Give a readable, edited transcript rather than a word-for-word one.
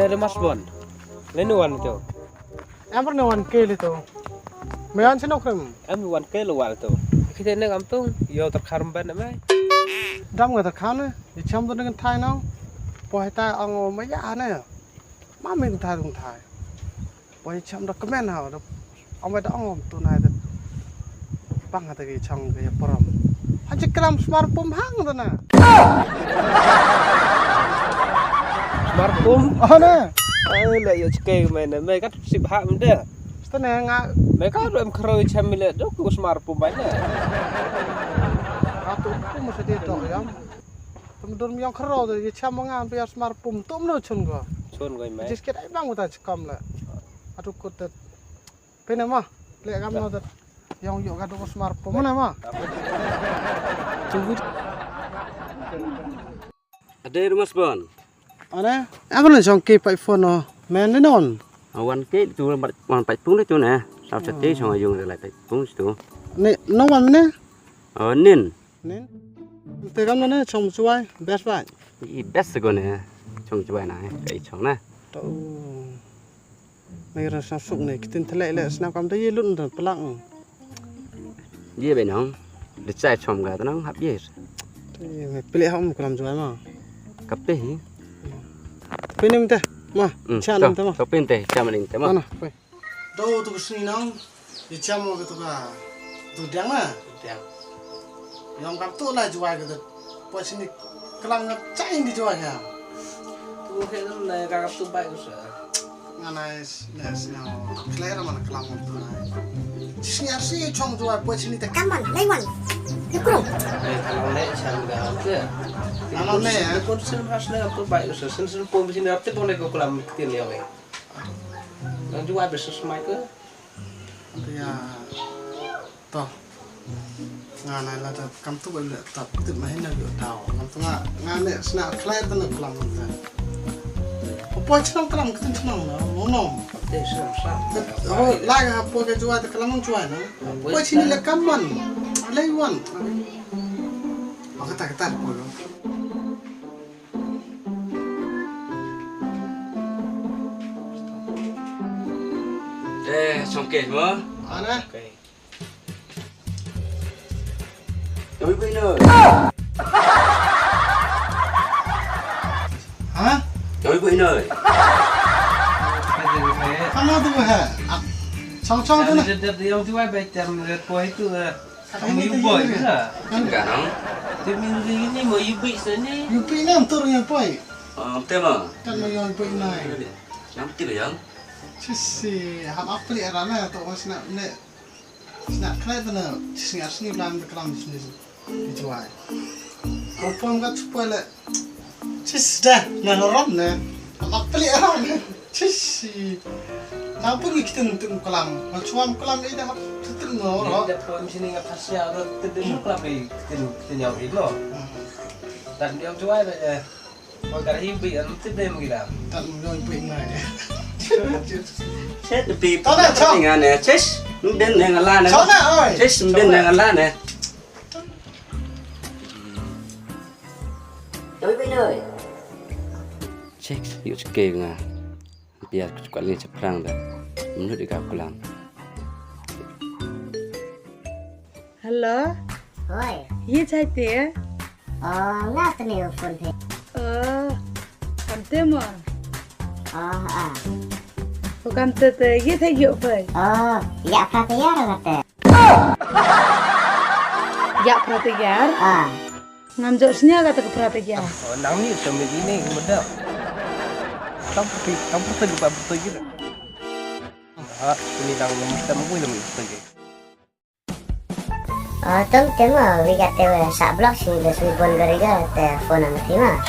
Ada Mas Bon. Lenuan tu. Em bắt đầu ăn kê đi tao. Mày ăn xin đâu không? Em wan ke luar tu. Kita nak kampung, yo tak karban mai. Đâm người ta khám đấy. Thì chăm tôi đang thay nó. Bồi ta ông mấy giá này. Má mình thay không thay. Bồi chăm đó comment nào đó. Ông ấy đó ông tụi này đó. Bang hati cái chong cái pram. Anh chỉ làm Sma Rumpum hang thôi nè. Sma Rumpum. Nè. Lai yo cike mana. Mai kat sip hak benda. Setengah ngak. Mai kat em keroi chamile tu ku Sma Rumpum banyak. Aku pun mesti dia tahu ya. Temen-temen yang kerau tu, dia cam mengambil biar Sma Rumpum tu mana cun gua. Cun gua mai. Jadi sikit ai bang kita cekam lah. Aduh kutet. Pena mah, lihat kamu tu. Yang yuk kadu Sma Rumpum mana mah? Tunggu. Ada Mas Bon. Ana, aku nak jangkit pak phone no. Men ni non. Awan ke tu wan pai pung tu na. Sao sẽ tí xong rồi dùng lại pai pung tu. Ni, no wan ni. Nin. Nin. Từ kamu ni chong cuai, best buy. I best go nè. Trong chuai này, cái chong na. Tu. Mày ra sang suk ni, kita thelai le snap kamu tu ye lun tu pelang. Ye bên hông. Để chạy chong ga nó hấp ye. Mày pilih kamu kalam cuai mah. Cặp pe hi. Pena minta, mah. Channel minta mah. Cặp pe te, chama ning te mah. Mana? Pai. Đâu tu sini nang. Di cham mo tu ka. Tu diang na. Diang. Yang kam tu lah jual gitu. Pas sini kelang ngecai di jual ya. Tu kita nak kakap tu baik tu sah. Nice, nice. Yang clear mana kelang tu na. Sini arsi chong jual pas sini tak. Kaman, laiwan. Ikro. Kalau nak cam dah tu. Kalau ni ya. Kau sen has nak tu baik tu sah. Sen pun sini apa tu boleh kau kelam kita lihat ni. Yang jual besar semai ke? Ya. Toh. Nganai lah tu kam tu boleh tak tu main nak yo tahu. Kam tu ngane sena clear tu nak kelang tu. Apa cakap kelang kita senang lah. Mono. Dek sam. Oh, lagi apa ke jual tu kelang jual na. Apa sini le kaman. Laiwan. Aku tak pun. Chong ke mo. Ana. Okay. Doi pe nơi. Hah? Doi pe nơi. Kamu tu ha? Chong tu na. Yang jual baik jam poin tu. Kamu ibu boy lah. Enggak nang. Tapi minggu ini mau ibu sini. Yupi ni tur yang poi. Te mah. Kan yang poi nai. Yang ti le yang. Sisi, ham apa ni arana tu orang nak nak kelai tu na. Sisi asni belam kelam sini dijual. Apa enggak supaya le. Sisi dah, nak rom ne. Ham apa ni arana? Sisi. Apa ni kita untuk kelam? Macam kelam ni dah betul no. Ada poin sini nggak pasnya orang terdengar kelap ni kita nyawa itu. Dan dia jual aja. Kalau dah ibu yang tu dia mengira. Tak yang poi nai. Chết đi. Nghe nè, chết. Bên này là nè. Chó nè ơi. Chết bên này là nè. Đối với nơi. Chết, yuk kê nga. Biar quản lý chấp rang dah. Menurut dia aku lang. Hello, Oi. ye chai te? Ngas ni phone thế. Kam te mo. O kam te ye thai yo phai. Ya Phra te yar kata. Ya Phra te yar. Ngam jo snya kata ke Phra te yar. Oh, nang ni sambil ini benda. Kamu pergi lupa betul gitu. Ini nang kita mau ilmu itu. Tum tema we got the sa blog sing the sui bon gariga te phone ang thima.